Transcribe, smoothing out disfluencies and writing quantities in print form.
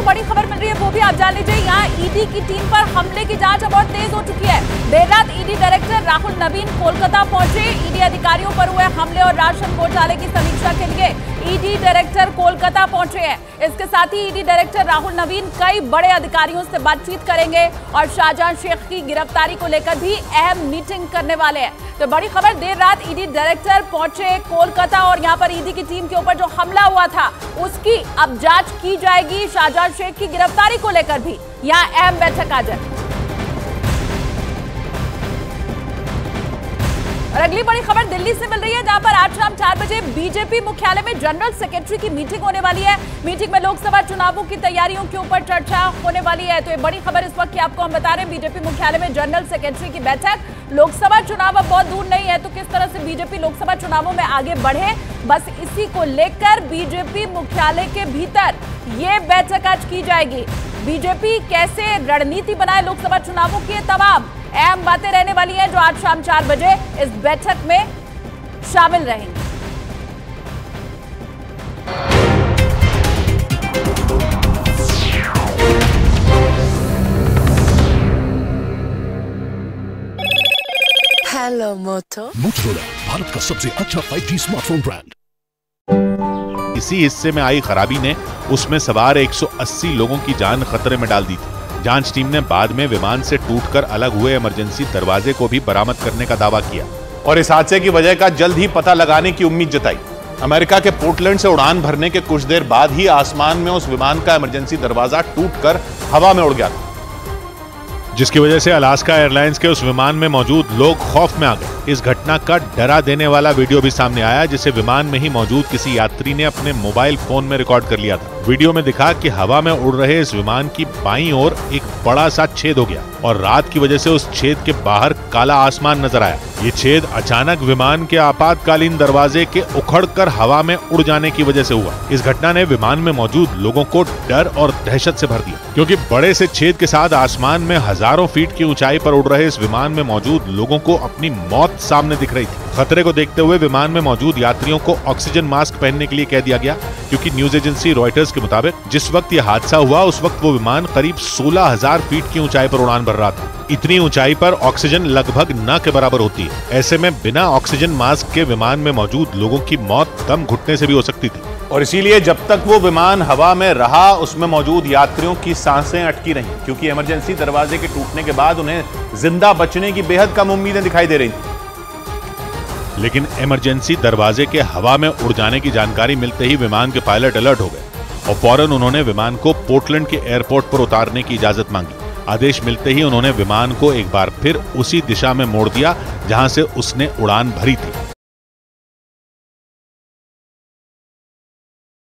बड़ी खबर मिल रही है वो भी आप जान लीजिए। यहाँ ईडी की टीम पर हमले की जांच अब और तेज हो चुकी है। देर रात ईडी डायरेक्टर राहुल नवीन कोलकाता पहुंचे। ईडी अधिकारियों पर हुए हमले और राशन घोटाले की समीक्षा के लिए ईडी डायरेक्टर कोलकाता पहुंचे हैं। इसके साथ ही ईडी डायरेक्टर राहुल नवीन कई बड़े अधिकारियों से बातचीत करेंगे और शाहजहां शेख की गिरफ्तारी को लेकर भी अहम मीटिंग करने वाले हैं। तो बड़ी खबर, देर रात ईडी डायरेक्टर पहुंचे कोलकाता और यहां पर ईडी की टीम के ऊपर जो हमला हुआ था उसकी अब जांच की जाएगी। शाहजहां शेख की गिरफ्तारी को लेकर भी यहां अहम बैठक आज है। और अगली बड़ी खबर दिल्ली से मिल रही है, जहां पर आज शाम 4 बजे बीजेपी मुख्यालय में जनरल सेक्रेटरी की मीटिंग होने वाली है। मीटिंग में लोकसभा चुनावों की तैयारियों के ऊपर चर्चा होने वाली है। तो ये बड़ी खबर इस वक्त की आपको हम बता रहे हैं, बीजेपी मुख्यालय में जनरल सेक्रेटरी की बैठक। लोकसभा चुनाव अब बहुत दूर नहीं है, तो किस तरह से बीजेपी लोकसभा चुनावों में आगे बढ़े, बस इसी को लेकर बीजेपी मुख्यालय के भीतर ये बैठक आज की जाएगी। बीजेपी कैसे रणनीति बनाए लोकसभा चुनावों की, तमाम अहम बातें रहने वाली हैं जो आज शाम 4 बजे इस बैठक में शामिल रहेंगी। हेलो मोटोरोला, भारत का सबसे अच्छा 5G स्मार्टफोन ब्रांड। इसी हिस्से में आई खराबी ने उसमें सवार 180 लोगों की जान खतरे में डाल दी थी। जांच टीम ने बाद में विमान से टूटकर अलग हुए इमरजेंसी दरवाजे को भी बरामद करने का दावा किया और इस हादसे की वजह का जल्द ही पता लगाने की उम्मीद जताई। अमेरिका के पोर्टलैंड से उड़ान भरने के कुछ देर बाद ही आसमान में उस विमान का इमरजेंसी दरवाजा टूटकर हवा में उड़ गया था, जिसकी वजह से अलास्का एयरलाइंस के उस विमान में मौजूद लोग खौफ में आ गए। इस घटना का डरा देने वाला वीडियो भी सामने आया, जिसे विमान में ही मौजूद किसी यात्री ने अपने मोबाइल फोन में रिकॉर्ड कर लिया था। वीडियो में दिखा कि हवा में उड़ रहे इस विमान की बाईं ओर एक बड़ा सा छेद हो गया और रात की वजह से उस छेद के बाहर काला आसमान नजर आया। ये छेद अचानक विमान के आपातकालीन दरवाजे के उखड़कर हवा में उड़ जाने की वजह से हुआ। इस घटना ने विमान में मौजूद लोगों को डर और दहशत से भर दिया, क्योंकि बड़े से छेद के साथ आसमान में हजारों फीट की ऊंचाई पर उड़ रहे इस विमान में मौजूद लोगों को अपनी मौत सामने दिख रही थी। खतरे को देखते हुए विमान में मौजूद यात्रियों को ऑक्सीजन मास्क पहनने के लिए कह दिया गया, क्योंकि न्यूज एजेंसी रॉयटर्स के मुताबिक जिस वक्त यह हादसा हुआ उस वक्त वो विमान करीब 16,000 फीट की ऊंचाई पर उड़ान भर रहा था। इतनी ऊंचाई पर ऑक्सीजन लगभग न के बराबर होती है। ऐसे में बिना ऑक्सीजन मास्क के विमान में मौजूद लोगों की मौत दम घुटने से भी हो सकती थी। और इसीलिए जब तक वो विमान हवा में रहा उसमें मौजूद यात्रियों की सांसें अटकी रहीं, क्योंकि इमरजेंसी दरवाजे के टूटने के बाद उन्हें जिंदा बचने की बेहद कम उम्मीदें दिखाई दे रही थी। लेकिन इमरजेंसी दरवाजे के हवा में उड़ जाने की जानकारी मिलते ही विमान के पायलट अलर्ट हो गए और फौरन उन्होंने विमान को पोर्टलैंड के एयरपोर्ट पर उतारने की इजाजत मांगी। आदेश मिलते ही उन्होंने विमान को एक बार फिर उसी दिशा में मोड़ दिया जहां से उसने उड़ान भरी थी।